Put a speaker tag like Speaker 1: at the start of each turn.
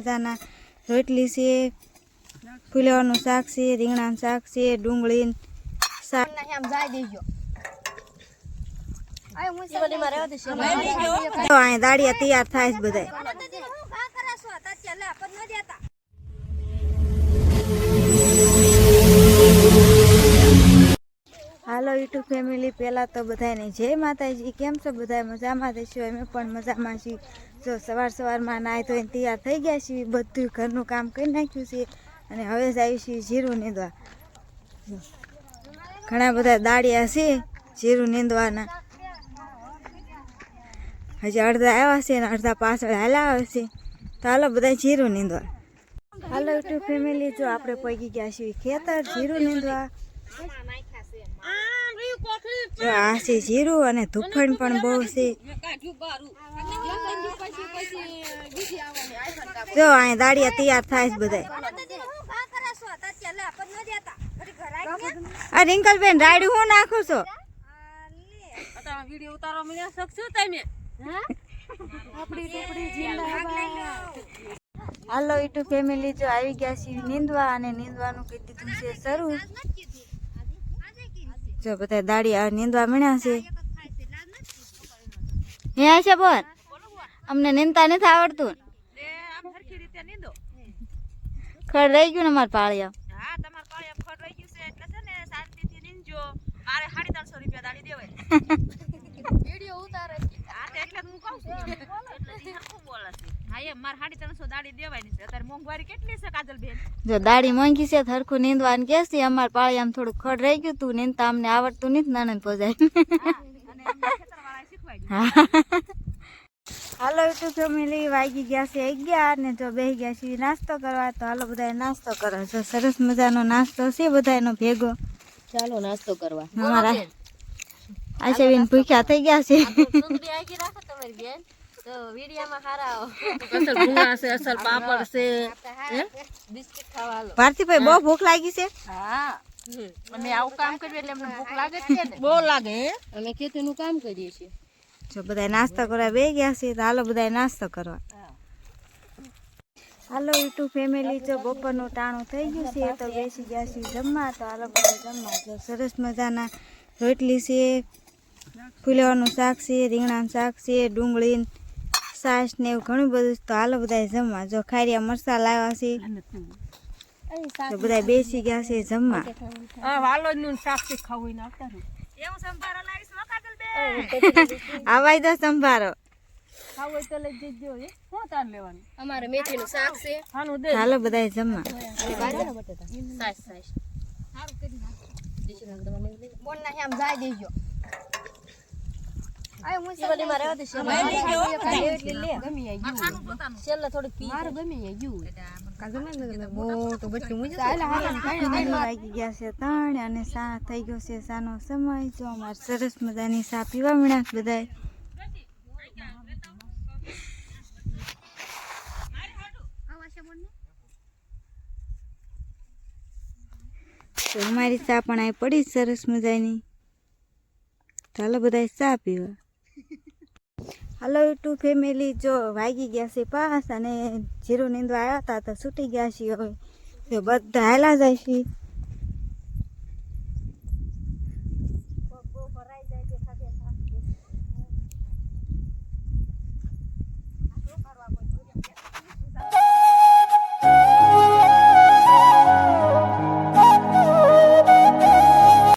Speaker 1: મજાના રોટલી છે, ફુલેવાનું શાક છે, રીંગણાનું શાક છે, ડુંગળી શાક દાડિયા તૈયાર થાય છે બધા. હાલો યુટ્યુબ ફેમિલી, પહેલાં તો બધાને જય માતાજી. કેમ છો બધા? મજામાં થઈશું, અમે પણ મજામાં છીએ. જો સવારમાં નાહી ધોઈને તૈયાર થઈ ગયા છીએ, બધું ઘરનું કામ કરી નાખ્યું છે અને હવે જ આવી છીએ જીરું નીંદવા. ઘણા બધા દાડિયા છે જીરું નીંદવાના. હજી અડધા આવ્યા છે અને અડધા પાછળ હાલા આવે છે. તો હાલો બધા જીરું નીંદવા. હાલો યુટ્યુબ ફેમિલી, જો આપણે પગી ગયા છીએ ખેતર જીરું નીંદવા. જો આ છે જીરું અને ધુફણ પણ બહુ છે. જો અહીં દાડિયા તૈયાર થાય છે બધા. આ રિંકલબેન રાડ્યું હું નાખો છો?
Speaker 2: વિડિયો ઉતારવા મળ્યા શકશો તમે?
Speaker 1: હાલો યુટ્યુબ ફેમિલી, જો આવી ગયા છીએ નીંદવા અને નીંદવાનું કહી દીધું છે શરૂ. જો બધા દાડિયા નીંદવા મળ્યા છે. અહીંયા છે બોલ, અમને નીંદતા નથી આવડતું. ખડ રહી ગયું ને અમારે પાળિયા.
Speaker 2: હા, તમાર પાળિયા ખડ રહી ગયું છે એટલે છે ને શાંતિથી નીંદજો. મારે 350 રૂપિયા દાડી દેવાય. વિડિયો ઉતારે. હા, એટલે હું કહું છું. એટલે ઈ હરખું બોલે છે. હા, એમ મારે 350 દાડી દેવાની છે. અત્યારે મોંઘવારી કેટલી છે કાજલબેન?
Speaker 1: જો દાડી મોંઘી છે, હરખું નીંદવાનું કે છે. અમારે પાળિયામાં થોડું ખડ રહી ગયું તું, નીંદતા અમને આવડતું નથી. નાના પોજાય.
Speaker 2: અને ખેતરવાળાએ શીખવાડી.
Speaker 1: હા. હાલો યુટ્યુબ ફેમિલી, વાગી ગયા છે 11 ને જો બેસી ગયા છીએ નાસ્તો કરવા. તો હાલો બધા નાસ્તો કરો. જો સરસ મજાનો નાસ્તો છે બધાનો ભેગો.
Speaker 2: ચાલો નાસ્તો કરવા.
Speaker 1: અમારા આશાબેન ભૂખ્યા થઈ ગયા છે.
Speaker 2: સુંદરી આખી રાખો તમારી બેન. તો વિડિયામાં હારા અસલ ભૂંગળા છે, અસલ પાપડ છે. હે? બિસ્કિટ ખાવા હાલો.
Speaker 1: ભારતીભાઈ બહુ ભૂખ લાગી છે.
Speaker 2: હા, અમે આવું કામ કરીએ એટલે અમને ભૂખ લાગે છે ને? બહુ લાગે. અમે ખેતીનું કામ કરીએ છીએ.
Speaker 1: જો બધા નાસ્તો કરવા બે ગયા છે. તો હાલો બધા નાસ્તો કરવા. હાલો યુટ્યુબ ફેમિલી, જો બપોરનું ટાણું થઈ ગયું છે તો બેસી ગયા છે જમવા. તો હાલો બધા જમવા. જો સરસ મજાના રોટલી છે, ફુલેવાનું શાક છે, રીંગણાનું શાક છે, ડુંગળી છાશ ને એવું ઘણું બધું. તો હાલો બધા જમવા. જો ખારિયા મરચા લાવ્યા છે. તો બધા બેસી ગયા છે જમવા.
Speaker 2: વાલોડનું શાક ખાવું ને આવતા એવું સંભારો લાવીશ કાજલબેન.
Speaker 1: આવાય તો સંભારો
Speaker 2: ખાવું હોય તો લઈ જજો. હે શું તાર લેવાનું? અમારે મેથીનું શાક છે. હાનું દે.
Speaker 1: હાલો બધા જમવા.
Speaker 2: સાસ સાસ સારું કરી નાખ. દેશી નાખ તમારે લઈ બોલ ના આમ જાય દેજો. આય હું સેલી માં રહેવા દે છે. લઈ ગયો એટલે લે. ગમી આઈ ગયું. ખાનું પોતાનું છેલ્લે થોડી પી. મારું ગમી આઈ ગયું. કાજલને મોટો બચ્ચું મુજે ચાલે હાલે કાઈ
Speaker 1: વાગી ગયા છે 3 અને સા થઈ ગયો છે સાનો સમય. જો અમાર સરસ મજાની સા પીવા મળ્યા બધા. તો અમારી ચા પણ આ પડી સરસ મજાની. ચાલો બધા ચા પીવા. હાલો યુટ્યુબ ફેમિલી, જો વાગી ગયા છે 5 અને જીરું નીંદવા આવ્યા હતા તો છૂટી ગયા છીએ. હવે જો બધા હાલા જાય છે.